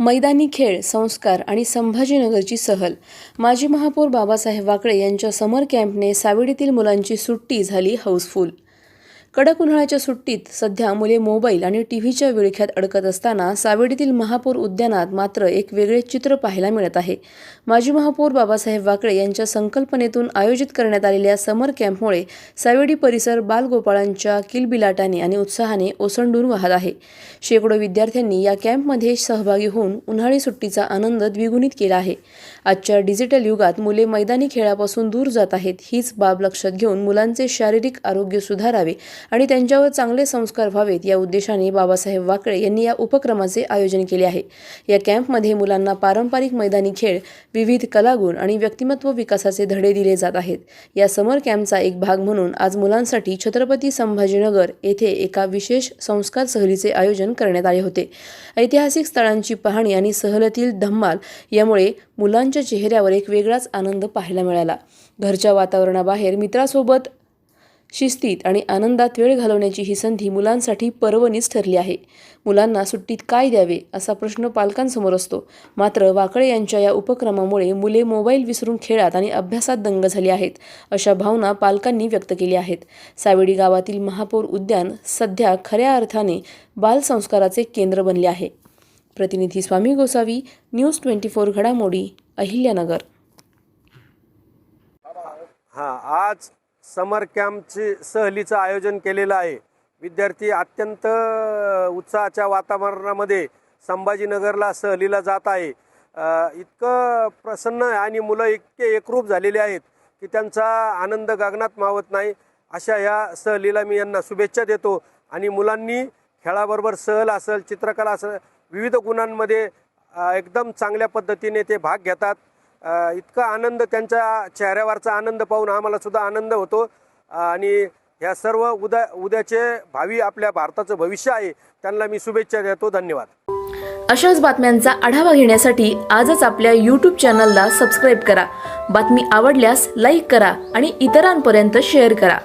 मैदानी खेळ, संस्कार आणि संभाजीनगरची सहल. माजी महापौर बाबासाहेब वाकळे यांच्या समर कॅम्पने सावेडीतील मुलांची सुट्टी झाली हाऊसफुल. कडक उन्हाळ्याच्या सुट्टीत सध्या मुले मोबाईल आणि टीव्हीच्या विळख्यात अडकत असताना सावेडीतील महापौर उद्यानात मात्र एक वेगळे चित्र पाहायला मिळत आहे. माजी महापौर बाबासाहेब वाकळे यांच्या संकल्पनेतून आयोजित करण्यात आलेल्या समर कॅम्पमुळे सावेडी परिसर बालगोपाळांच्या किलबिलाटाने आणि उत्साहाने ओसंडून वाहत आहे. शेकडो विद्यार्थ्यांनी या कॅम्पमध्ये सहभागी होऊन उन्हाळी सुट्टीचा आनंद द्विगुणित केला आहे. आजच्या डिजिटल युगात मुले मैदानी खेळापासून दूर जात आहेत. हीच बाब लक्षात घेऊन मुलांचे शारीरिक आरोग्य सुधारावे आणि त्यांच्यावर चांगले संस्कार व्हावेत या उद्देशाने बाबासाहेब वाकळे यांनी या उपक्रमाचे आयोजन केले आहे. या कॅम्पमध्ये मुलांना पारंपरिक मैदानी खेळ, विविध कलागुण आणि व्यक्तिमत्व विकासाचे धडे दिले जात आहेत. या समर कॅम्पचा एक भाग म्हणून आज मुलांसाठी छत्रपती संभाजीनगर येथे एका विशेष संस्कार सहलीचे आयोजन करण्यात आले होते. ऐतिहासिक स्थळांची पाहणी आणि सहलीतील धम्माल यामुळे मुलांच्या चेहऱ्यावर एक वेगळाच आनंद पाहायला मिळाला. घरच्या वातावरणाबाहेर मित्रासोबत शिस्तीत आणि आनंदात वेळ घालवण्याची ही संधी मुलांसाठी पर्वणीच ठरली आहे. मुलांना सुट्टीत काय द्यावे असा प्रश्न पालकांसमोर असतो. मात्र वाकळे यांच्या या उपक्रमामुळे मुले मोबाईल विसरून खेळात आणि अभ्यासात दंग झाली आहेत, अशा भावना पालकांनी व्यक्त केल्या आहेत. सावेडी गावातील महापौर उद्यान सध्या खऱ्या अर्थाने बालसंस्काराचे केंद्र बनले आहे. प्रतिनिधी स्वामी गोसावी, न्यूज 24 घडामोडी, अहिल्यानगर. आज समर कॅम्पची सहलीचं आयोजन केलेलं आहे. विद्यार्थी अत्यंत उत्साहाच्या वातावरणामध्ये संभाजीनगरला सहलीला जात आहे. इतकं प्रसन्न आणि मुलं इतके एकरूप झालेले आहेत की त्यांचा आनंद गगनात मावत नाही. अशा ह्या सहलीला मी यांना शुभेच्छा देतो. आणि मुलांनी खेळाबरोबर सहल असेल, चित्रकला असेल, विविध गुणांमध्ये एकदम चांगल्या पद्धतीने ते भाग घेतात. इतका आनंद, त्यांच्या चेहऱ्यावरचा आनंद पाहून आम्हाला सुद्धा आनंद होतो. आणि ह्या सर्व उद्याचे भावी आपल्या भारताचं भविष्य आहे, त्यांना मी शुभेच्छा देतो. धन्यवाद. अशाच बातम्यांचा आढावा घेण्यासाठी आजच आपल्या YouTube चॅनलला सबस्क्राईब करा. बातमी आवडल्यास लाईक करा आणि इतरांपर्यंत शेअर करा.